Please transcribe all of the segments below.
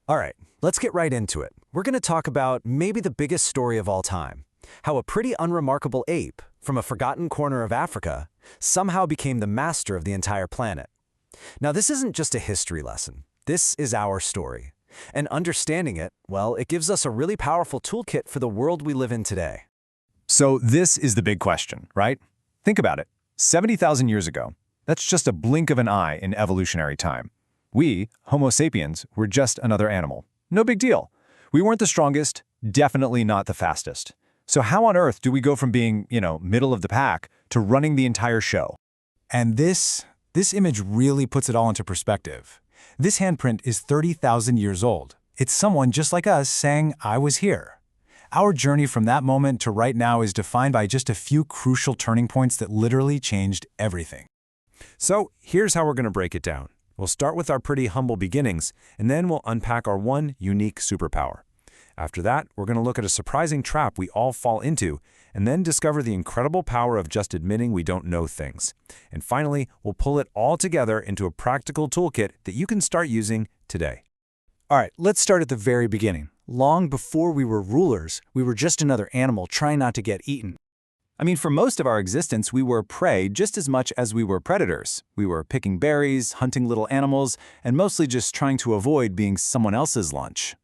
All right, let's get right into it. We're going to talk about maybe the biggest story of all time, how a pretty unremarkable ape from a forgotten corner of Africa somehow became the master of the entire planet. Now, this isn't just a history lesson. This is our story. And understanding it, well, it gives us a really powerful toolkit for the world we live in today. So this is the big question, right? Think about it. 70,000 years ago, that's just a blink of an eye in evolutionary time. We, Homo sapiens, were just another animal. No big deal. We weren't the strongest, definitely not the fastest. So how on earth do we go from being, middle of the pack to running the entire show? And this image really puts it all into perspective. This handprint is 30,000 years old. It's someone just like us saying, "I was here." Our journey from that moment to right now is defined by just a few crucial turning points that literally changed everything. So here's how we're going to break it down. We'll start with our pretty humble beginnings, and then we'll unpack our one unique superpower. After that, we're going to look at a surprising trap we all fall into, and then discover the incredible power of just admitting we don't know things. And finally, we'll pull it all together into a practical toolkit that you can start using today. All right, let's start at the very beginning. Long before we were rulers, we were just another animal trying not to get eaten. I mean, for most of our existence, we were prey just as much as we were predators. We were picking berries, hunting little animals, and mostly just trying to avoid being someone else's lunch.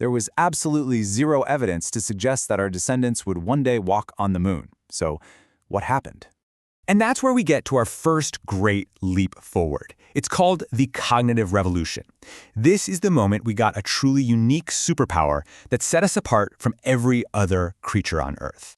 There was absolutely zero evidence to suggest that our descendants would one day walk on the moon. So, what happened? And that's where we get to our first great leap forward. It's called the cognitive revolution. This is the moment we got a truly unique superpower that set us apart from every other creature on Earth.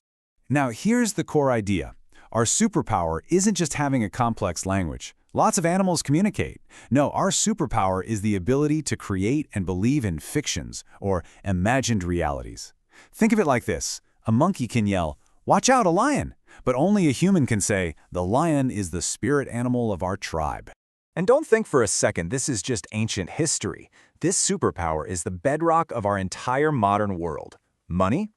Now, here's the core idea. Our superpower isn't just having a complex language. Lots of animals communicate. No, our superpower is the ability to create and believe in fictions or imagined realities. Think of it like this. A monkey can yell, "Watch out, a lion!" But only a human can say, "The lion is the spirit animal of our tribe." And don't think for a second this is just ancient history. This superpower is the bedrock of our entire modern world. Money?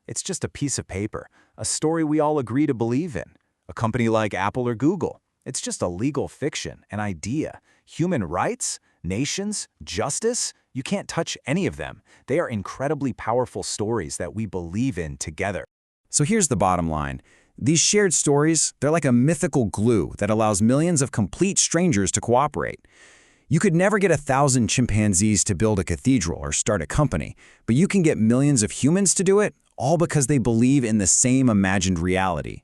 It's just a piece of paper, a story we all agree to believe in. A company like Apple or Google? It's just a legal fiction, an idea. Human rights? Nations? Justice? You can't touch any of them. They are incredibly powerful stories that we believe in together. So here's the bottom line. These shared stories, they're like a mythical glue that allows millions of complete strangers to cooperate. You could never get 1,000 chimpanzees to build a cathedral or start a company, but you can get millions of humans to do it, all because they believe in the same imagined reality.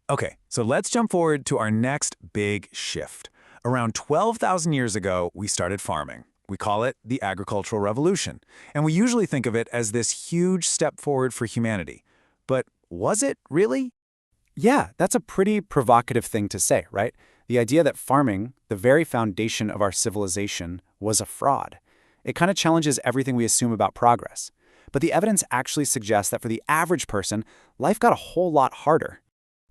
Okay, so let's jump forward to our next big shift. Around 12,000 years ago, we started farming. We call it the agricultural revolution, and we usually think of it as this huge step forward for humanity. But was it really? Yeah, that's a pretty provocative thing to say, right? The idea that farming, the very foundation of our civilization, was a fraud. It kind of challenges everything we assume about progress. But the evidence actually suggests that for the average person, life got a whole lot harder.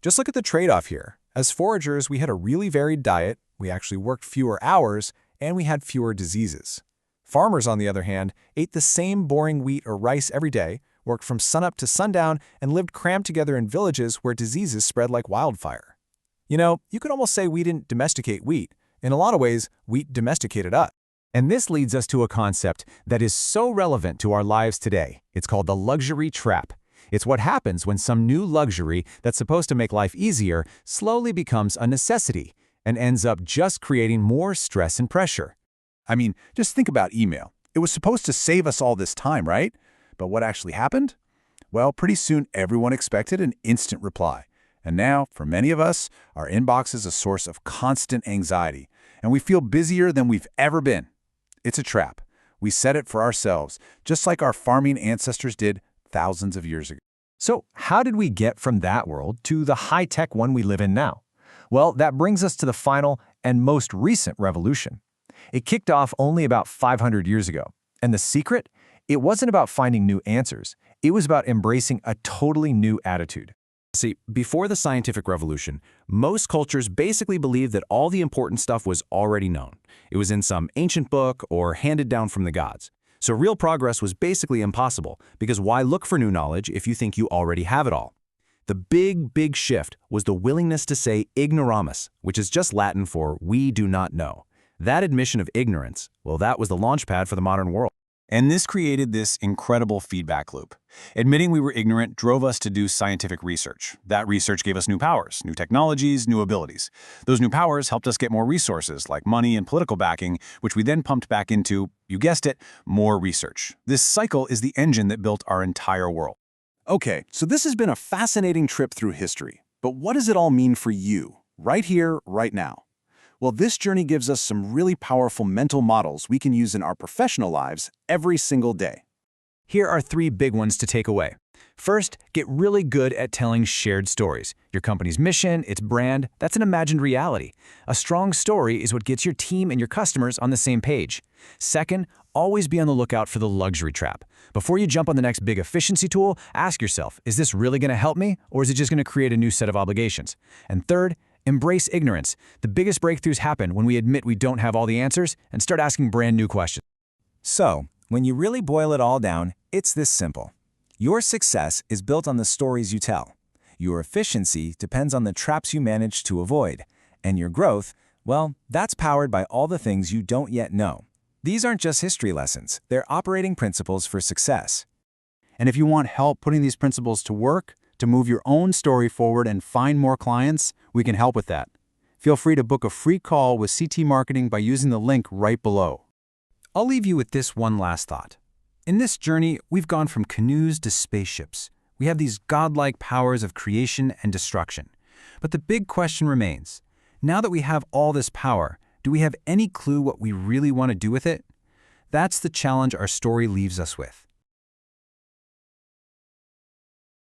Just look at the trade-off here. As foragers, we had a really varied diet, we actually worked fewer hours, and we had fewer diseases. Farmers, on the other hand, ate the same boring wheat or rice every day, worked from sunup to sundown, and lived crammed together in villages where diseases spread like wildfire. You could almost say we didn't domesticate wheat. In a lot of ways, wheat domesticated us. And this leads us to a concept that is so relevant to our lives today. It's called the luxury trap. It's what happens when some new luxury that's supposed to make life easier slowly becomes a necessity and ends up just creating more stress and pressure. I mean, just think about email. It was supposed to save us all this time, right? But what actually happened? Well, pretty soon everyone expected an instant reply. And now, for many of us, our inbox is a source of constant anxiety, and we feel busier than we've ever been. It's a trap. We set it for ourselves, just like our farming ancestors did thousands of years ago. So how did we get from that world to the high-tech one we live in now? Well, that brings us to the final and most recent revolution. It kicked off only about 500 years ago. And the secret? It wasn't about finding new answers. It was about embracing a totally new attitude. See, before the scientific revolution, most cultures basically believed that all the important stuff was already known. It was in some ancient book or handed down from the gods. So real progress was basically impossible, because why look for new knowledge if you think you already have it all? The big shift was the willingness to say ignoramus, which is just Latin for we do not know. That admission of ignorance, well, that was the launchpad for the modern world. And this created this incredible feedback loop. Admitting we were ignorant drove us to do scientific research. That research gave us new powers, new technologies, new abilities. Those new powers helped us get more resources, like money and political backing, which we then pumped back into, you guessed it, more research. This cycle is the engine that built our entire world. Okay, so this has been a fascinating trip through history. But what does it all mean for you, right here, right now? Well, this journey gives us some really powerful mental models we can use in our professional lives every single day. Here are 3 big ones to take away. First, get really good at telling shared stories. Your company's mission, its brand, that's an imagined reality. A strong story is what gets your team and your customers on the same page. Second, always be on the lookout for the luxury trap. Before you jump on the next big efficiency tool, ask yourself, is this really going to help me, or is it just going to create a new set of obligations? And third, embrace ignorance. The biggest breakthroughs happen when we admit we don't have all the answers and start asking brand new questions. So, when you really boil it all down, it's this simple. Your success is built on the stories you tell. Your efficiency depends on the traps you manage to avoid. And your growth, well, that's powered by all the things you don't yet know. These aren't just history lessons, they're operating principles for success. And if you want help putting these principles to work, to move your own story forward and find more clients, we can help with that. Feel free to book a free call with CT Marketing by using the link right below. I'll leave you with this one last thought. In this journey, we've gone from canoes to spaceships. We have these godlike powers of creation and destruction. But the big question remains, now that we have all this power, do we have any clue what we really want to do with it? That's the challenge our story leaves us with.